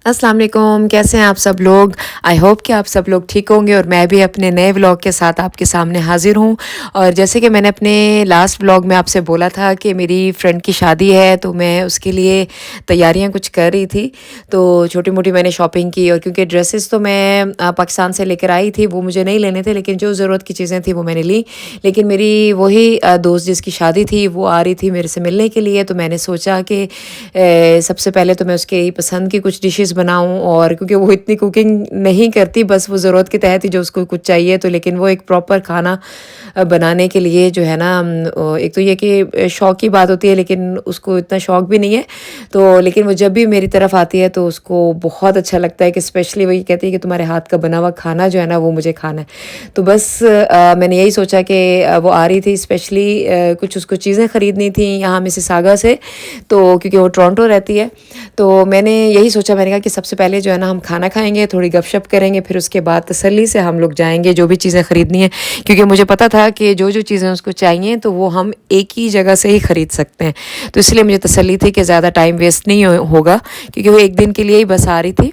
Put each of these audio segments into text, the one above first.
अस्सलाम वालेकुम, कैसे हैं आप सब लोग। आई होप कि आप सब लोग ठीक होंगे और मैं भी अपने नए व्लॉग के साथ आपके सामने हाज़िर हूँ। और जैसे कि मैंने अपने लास्ट व्लॉग में आपसे बोला था कि मेरी फ्रेंड की शादी है, तो मैं उसके लिए तैयारियां कुछ कर रही थी। तो छोटी मोटी मैंने शॉपिंग की, और क्योंकि ड्रेसेस तो मैं पाकिस्तान से लेकर आई थी, वो मुझे नहीं लेने थे, लेकिन जो ज़रूरत की चीज़ें थी वो मैंने ली। लेकिन मेरी वही दोस्त जिसकी शादी थी वो आ रही थी मेरे से मिलने के लिए, तो मैंने सोचा कि सबसे पहले तो मैं उसके पसंद की कुछ डिशेस बनाऊं। और क्योंकि वो इतनी कुकिंग नहीं करती, बस वो ज़रूरत के तहत ही जो उसको कुछ चाहिए, तो लेकिन वो एक प्रॉपर खाना बनाने के लिए जो है ना, एक तो ये कि शौक़ की बात होती है, लेकिन उसको इतना शौक़ भी नहीं है। तो लेकिन वो जब भी मेरी तरफ आती है तो उसको बहुत अच्छा लगता है कि स्पेशली वही कहती है कि तुम्हारे हाथ का बना हुआ खाना जो है ना वो मुझे खाना है। तो बस मैंने यही सोचा कि वो आ रही थी स्पेशली, कुछ उसको चीज़ें ख़रीदनी थी यहाँ मिसिसागा से, तो क्योंकि वो टोरंटो रहती है। तो मैंने यही सोचा, मैंने कहा कि सबसे पहले जो है ना हम खाना खाएंगे, थोड़ी गपशप करेंगे, फिर उसके बाद तसल्ली से हम लोग जाएंगे जो भी चीज़ें ख़रीदनी है। क्योंकि मुझे पता था कि जो जो चीज़ें उसको चाहिए तो वो हम एक ही जगह से ही ख़रीद सकते हैं। तो इसलिए मुझे तसल्ली थी कि ज़्यादा टाइम वेस्ट नहीं होगा, क्योंकि वो एक दिन के लिए ही बस आ रही थी।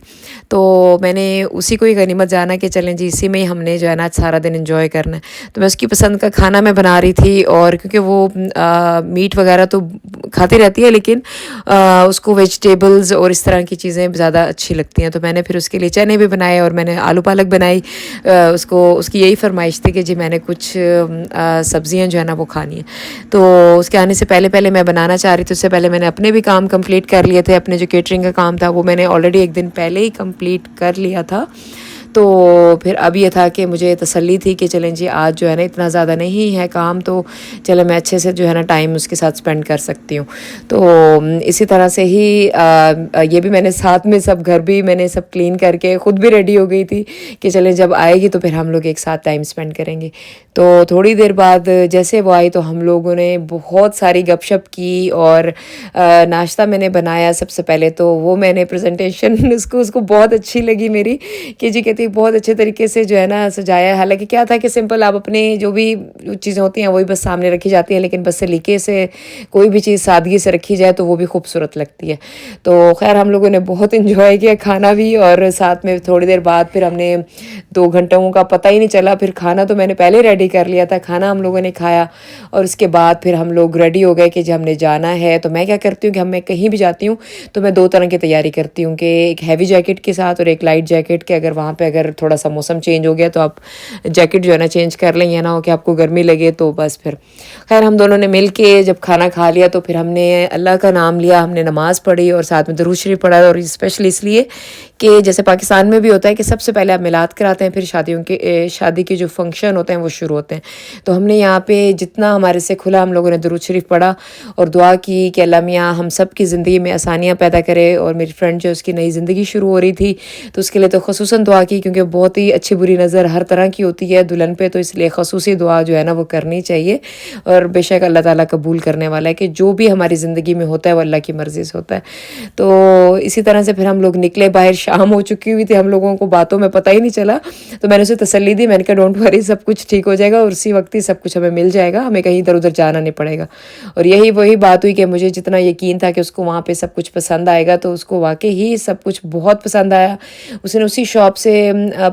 तो मैंने उसी को ही गनीमत जाना कि चलें जी, इसी में ही हमने जो है ना सारा दिन एंजॉय करना है। तो मैं उसकी पसंद का खाना मैं बना रही थी, और क्योंकि वो मीट वगैरह तो खाती रहती है, लेकिन उसको वेजिटेबल्स और इस तरह की चीज़ें ज़्यादा अच्छी लगती हैं। तो मैंने फिर उसके लिए चने भी बनाए और मैंने आलू पालक बनाई। उसको उसकी यही फरमाइश थी कि जी मैंने कुछ सब्ज़ियाँ जो है ना वो खानी है। तो उसके आने से पहले पहले मैं बनाना चाह रही थी, उससे पहले मैंने अपने भी काम कंप्लीट कर लिए थे। अपने जो केटरिंग का काम था वो मैंने ऑलरेडी एक दिन पहले ही कंप्लीट कर लिया था। तो फिर अब ये था कि मुझे तसल्ली थी कि चलें जी आज जो है ना इतना ज़्यादा नहीं है काम, तो चले मैं अच्छे से जो है ना टाइम उसके साथ स्पेंड कर सकती हूँ। तो इसी तरह से ही ये भी मैंने साथ में सब घर भी मैंने सब क्लीन करके ख़ुद भी रेडी हो गई थी कि चलें जब आएगी तो फिर हम लोग एक साथ टाइम स्पेंड करेंगे। तो थोड़ी देर बाद जैसे वो आई तो हम लोगों ने बहुत सारी गपशप की, और नाश्ता मैंने बनाया। सबसे पहले तो वो मैंने प्रेजेंटेशन उसको बहुत अच्छी लगी मेरी, कि जी कहती बहुत अच्छे तरीके से जो है ना सजाया। हालांकि क्या था कि सिंपल आप अपने जो भी चीज़ें होती हैं वही बस सामने रखी जाती हैं, लेकिन बस सलीके से कोई भी चीज़ सादगी से रखी जाए तो वो भी खूबसूरत लगती है। तो खैर हम लोगों ने बहुत इन्जॉय किया खाना भी, और साथ में थोड़ी देर बाद फिर हमने 2 घंटों का पता ही नहीं चला। फिर खाना तो मैंने पहले रेडी कर लिया था, खाना हम लोगों ने खाया, और उसके बाद फिर हम लोग रेडी हो गए कि जब हमने जाना है। तो मैं क्या करती हूँ कि मैं कहीं भी जाती हूँ तो मैं 2 तरह की तैयारी करती हूँ, कि एक हैवी जैकेट के साथ और एक लाइट जैकेट के। अगर वहाँ पे अगर थोड़ा सा मौसम चेंज हो गया तो आप जैकेट जो है ना चेंज कर लें, या ना हो कि आपको गर्मी लगे। तो बस फिर खैर हम दोनों ने मिल के जब खाना खा लिया तो फिर हमने अल्लाह का नाम लिया, हमने नमाज़ पढ़ी और साथ में दुरूद शरीफ पढ़ा। और स्पेशली इसलिए कि जैसे पाकिस्तान में भी होता है कि सबसे पहले आप मिलाद कराते हैं, फिर शादी के जो फंक्शन होते हैं वो शुरू होते हैं। तो हमने यहाँ पे जितना हमारे से खुला हम लोगों ने दुरूद शरीफ पढ़ा और दुआ की कि अल्लाह मियाँ हम सब की ज़िंदगी में आसानियाँ पैदा करे। और मेरी फ्रेंड जो उसकी नई ज़िंदगी शुरू हो रही थी तो उसके लिए तो ख़ुसूसन दुआ की, क्योंकि बहुत ही अच्छी बुरी नज़र हर तरह की होती है दुल्हन पे, तो इसलिए ख़ुसूसी दुआ जो है ना वो करनी चाहिए। और बेशक अल्लाह ताला कबूल करने वाला है कि जो भी हमारी ज़िंदगी में होता है वो अल्लाह की मर्ज़ी से होता है। तो इसी तरह से फिर हम लोग निकले बाहर, शाम हो चुकी हुई थी, हम लोगों को बातों में पता ही नहीं चला। तो मैंने उसे तसल्ली दी, मैंने कहा डोंट वरी, सब कुछ ठीक हो जाएगा और उसी वक्त ही सब कुछ हमें मिल जाएगा, हमें कहीं इधर उधर जाना नहीं पड़ेगा। और यही वही बात हुई कि मुझे जितना यकीन था कि उसको वहाँ पे सब कुछ पसंद आएगा, तो उसको वाकई ही सब कुछ बहुत पसंद आया। उसने उसी शॉप से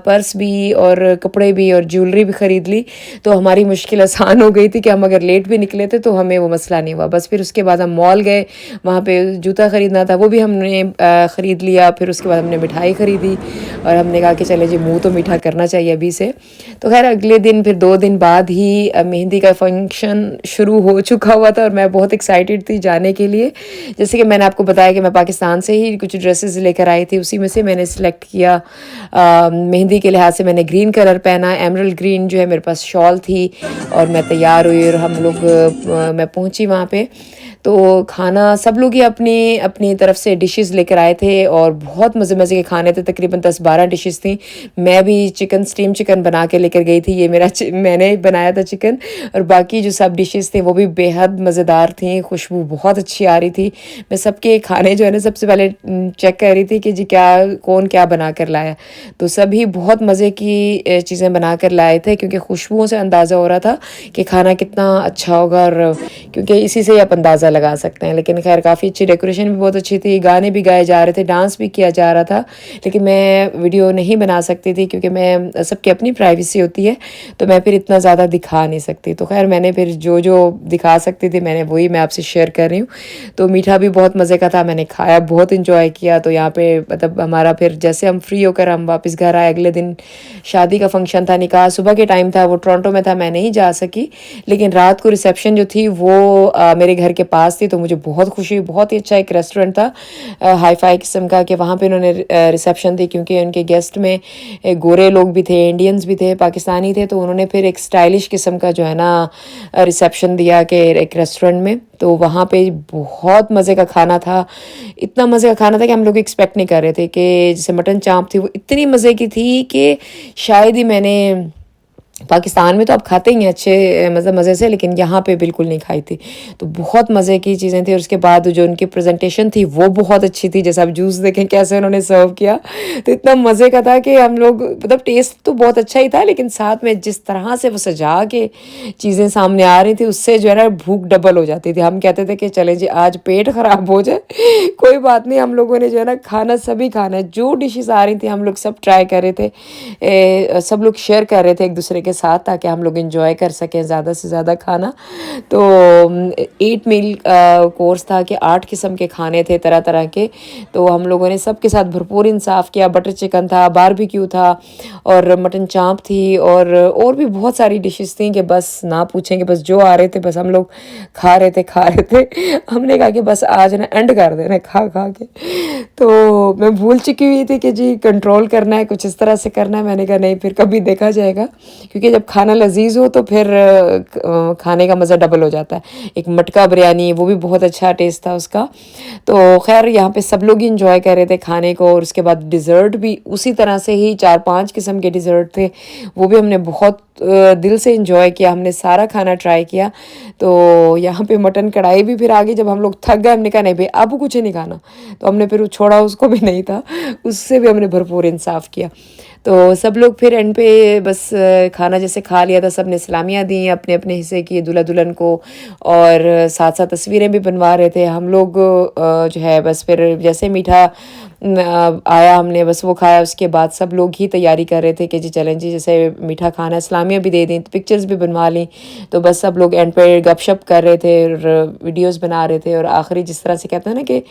पर्स भी और कपड़े भी और ज्वेलरी भी ख़रीद ली। तो हमारी मुश्किल आसान हो गई थी कि हम अगर लेट भी निकले थे तो हमें वो मसला नहीं हुआ। बस फिर उसके बाद हम मॉल गए, वहाँ पे जूता ख़रीदना था वो भी हमने ख़रीद लिया। फिर उसके बाद हमने मिठाई ख़रीदी और हमने कहा कि चले जी मुँह तो मीठा करना चाहिए अभी से। तो खैर अगले दिन फिर 2 दिन बाद ही मेहंदी का फंक्शन शुरू हो चुका हुआ था और मैं बहुत एक्साइटेड थी जाने के लिए। जैसे कि मैंने आपको बताया कि मैं पाकिस्तान से ही कुछ ड्रेसेस लेकर आई थी, उसी में से मैंने सिलेक्ट किया। मेहंदी के लिहाज से मैंने ग्रीन कलर पहना, एमरल्ड ग्रीन जो है मेरे पास शॉल थी, और मैं तैयार हुई और हम लोग मैं पहुंची वहाँ पे। तो खाना सब लोग ही अपनी अपनी तरफ से डिशेस लेकर आए थे और बहुत मज़े मज़े के खाने थे, तकरीबन 10-12 डिशेस थी। मैं भी स्टीम चिकन बना के लेकर गई थी, ये मैंने बनाया था चिकन। और बाकी जो सब डिशेस थे वो भी बेहद मज़ेदार थी, खुशबू बहुत अच्छी आ रही थी। मैं सबके खाने जो है ना सबसे पहले चेक कर रही थी कि जी कौन क्या बना कर लाया। तो सभी बहुत मज़े की चीज़ें बना कर लाए थे, क्योंकि खुशबुओं से अंदाज़ा हो रहा था कि खाना कितना अच्छा होगा। और क्योंकि इसी से ही आप अंदाज़ा अंदाज़ा लगा सकते हैं। लेकिन खैर काफ़ी अच्छी डेकोरेशन भी बहुत अच्छी थी, गाने भी गाए जा रहे थे, डांस भी किया जा रहा था। लेकिन मैं वीडियो नहीं बना सकती थी क्योंकि मैं सबकी अपनी प्राइवेसी होती है, तो मैं फिर इतना ज़्यादा दिखा नहीं सकती। तो खैर मैंने फिर जो जो दिखा सकती थी मैंने वही मैं आपसे शेयर कर रही हूँ। तो मीठा भी बहुत मज़े का था, मैंने खाया, बहुत इंजॉय किया। तो यहाँ पे मतलब हमारा फिर जैसे हम फ्री होकर हम वापस घर आए, अगले दिन शादी का फंक्शन था, निकाह सुबह के टाइम था, वो टोरंटो में था, मैं नहीं जा सकी। लेकिन रात को रिसेप्शन जो थी वो मेरे घर के पास थी, तो मुझे बहुत खुशी हुई। बहुत ही अच्छा एक रेस्टोरेंट था हाई फाई किस्म का, कि वहाँ पे उन्होंने रिसेप्शन दी, क्योंकि उनके गेस्ट में गोरे लोग भी थे, इंडियंस भी थे, पाकिस्तानी थे। तो उन्होंने फिर एक स्टाइलिश किस्म का जो है ना रिसेप्शन दिया कि एक रेस्टोरेंट में। तो वहाँ पे बहुत मज़े का खाना था, इतना मज़े का खाना था कि हम लोग एक्सपेक्ट नहीं कर रहे थे। कि जैसे मटन चाँप थी वो इतनी मज़े की थी कि शायद ही मैंने, पाकिस्तान में तो आप खाते ही हैं अच्छे मतलब मज़े से, लेकिन यहाँ पे बिल्कुल नहीं खाई थी। तो बहुत मज़े की चीज़ें थी। और उसके बाद जो उनकी प्रेजेंटेशन थी वो बहुत अच्छी थी, जैसे आप जूस देखें कैसे उन्होंने सर्व किया, तो इतना मज़े का था कि हम लोग मतलब टेस्ट तो बहुत अच्छा ही था, लेकिन साथ में जिस तरह से वो सजा के चीज़ें सामने आ रही थी उससे जो है ना भूख डबल हो जाती थी। हम कहते थे कि चलें जी आज पेट ख़राब हो जाए कोई बात नहीं, हम लोगों ने जो है ना खाना सभी खाना है, जो डिशेस आ रही थी हम लोग सब ट्राई कर रहे थे। सब लोग शेयर कर रहे थे एक दूसरे के साथ, ताकि हम लोग इंजॉय कर सकें ज़्यादा से ज़्यादा खाना। तो 8 मील कोर्स था कि 8 किस्म के खाने थे तरह तरह के। तो हम लोगों ने सबके साथ भरपूर इंसाफ किया। बटर चिकन था, बारबेक्यू था, और मटन चाँप थी, और भी बहुत सारी डिशेस थी कि बस ना पूछेंगे, बस जो आ रहे थे बस हम लोग खा रहे थे। हमने कहा कि बस आज ना एंड कर देना खा खा के। तो मैं भूल चुकी हुई थी कि जी कंट्रोल करना है, कुछ इस तरह से करना है। मैंने कहा नहीं फिर कभी देखा जाएगा, क्योंकि जब खाना लजीज हो तो फिर खाने का मज़ा डबल हो जाता है। एक मटका बिरयानी, वो भी बहुत अच्छा टेस्ट था उसका। तो खैर यहाँ पे सब लोग इंजॉय कर रहे थे खाने को। और उसके बाद डिज़र्ट भी उसी तरह से ही 4-5 किस्म के डिज़र्ट थे, वो भी हमने बहुत दिल से इंजॉय किया, हमने सारा खाना ट्राई किया। तो यहाँ पे मटन कढ़ाई भी फिर आ गई, जब हम लोग थक गए हमने कहा नहीं भाई अब कुछ नहीं खाना, तो हमने फिर छोड़ा, उसको भी नहीं था, उससे भी हमने भरपूर इंसाफ किया। तो सब लोग फिर एंड पे बस खाना जैसे खा लिया था, सब ने सलामियाँ दी अपने अपने हिस्से की दूल्हा दुल्हन को, और साथ साथ तस्वीरें भी बनवा रहे थे हम लोग। जो है बस फिर जैसे मीठा आया हमने बस वो खाया। उसके बाद सब लोग ही तैयारी कर रहे थे कि जी चलें जी, जैसे मीठा खाना है, सलामियाँ भी दे दी, पिक्चर्स भी बनवा ली। तो बस सब लोग एंड पे गपशप कर रहे थे और वीडियोस बना रहे थे। और आखिरी जिस तरह से कहते हैं ना कि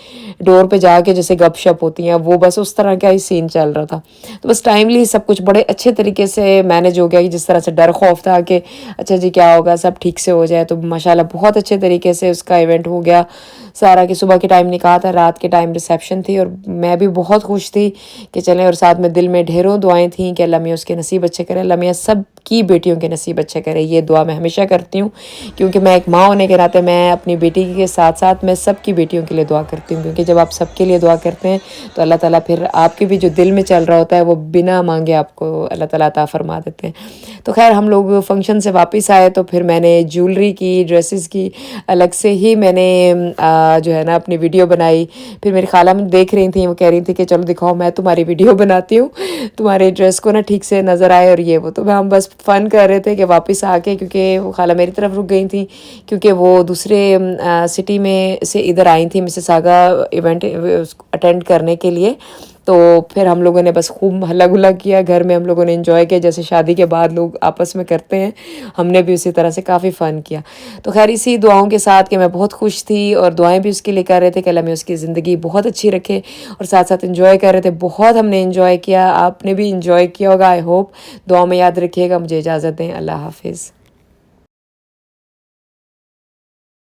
डोर पे जाके जैसे गपशप होती हैं, वो बस उस तरह का ही सीन चल रहा था। तो बस टाइमली सब कुछ बड़े अच्छे तरीके से मैनेज हो गया, कि जिस तरह से डर खौफ था कि अच्छा जी क्या होगा, सब ठीक से हो जाए, तो माशाल्लाह बहुत अच्छे तरीके से उसका इवेंट हो गया सारा। कि सुबह के टाइम निकाह था, रात के टाइम रिसेप्शन थी, और मैं भी बहुत खुश थी कि चलें। और साथ में दिल में ढेरों दुआएं थीं कि अल्लाह मियाँ उसके नसीब अच्छे करे, अल्लाह मियाँ सब की बेटियों के नसीब अच्छे करे। ये दुआ मैं हमेशा करती हूँ, क्योंकि मैं एक माँ होने के नाते मैं अपनी बेटी के साथ साथ मैं सबकी बेटियों के लिए दुआ करती हूँ। क्योंकि जब आप सबके लिए दुआ करते हैं तो अल्लाह ताला फिर आपके भी जो दिल में चल रहा होता है वो बिना मांगे आपको अल्लाह ताला अता फरमा देते हैं। तो खैर हम लोग फंक्शन से वापस आए, तो फिर मैंने ज्वेलरी की, ड्रेसेस की अलग से ही मैंने जो है ना अपनी वीडियो बनाई। फिर मेरी खाला मुझे देख रही थी, वो कह रही थी कि चलो दिखाओ मैं तुम्हारी वीडियो बनाती हूँ, तुम्हारे ड्रेस को ना ठीक से नज़र आए और ये वो। तो हम बस फ़न कर रहे थे कि वापस आके, क्योंकि वो खाला मेरी तरफ रुक गई थी, क्योंकि वो दूसरे सिटी में से इधर आई थी मिसिसागा इवेंट अटेंड करने के लिए। तो फिर हम लोगों ने बस खूब हल्ला गुल्ला किया, घर में हम लोगों ने एंजॉय किया जैसे शादी के बाद लोग आपस में करते हैं, हमने भी उसी तरह से काफ़ी फ़न किया। तो खैर इसी दुआओं के साथ कि मैं बहुत खुश थी, और दुआएं भी उसके लिए कर रहे थे कि अल्लाह में उसकी ज़िंदगी बहुत अच्छी रखे, और साथ साथ एंजॉय कर रहे थे। बहुत हमने एंजॉय किया, आपने भी इंजॉय किया होगा आई होप। दुआ में याद रखिएगा। मुझे इजाज़त दें, अल्लाह हाफिज़।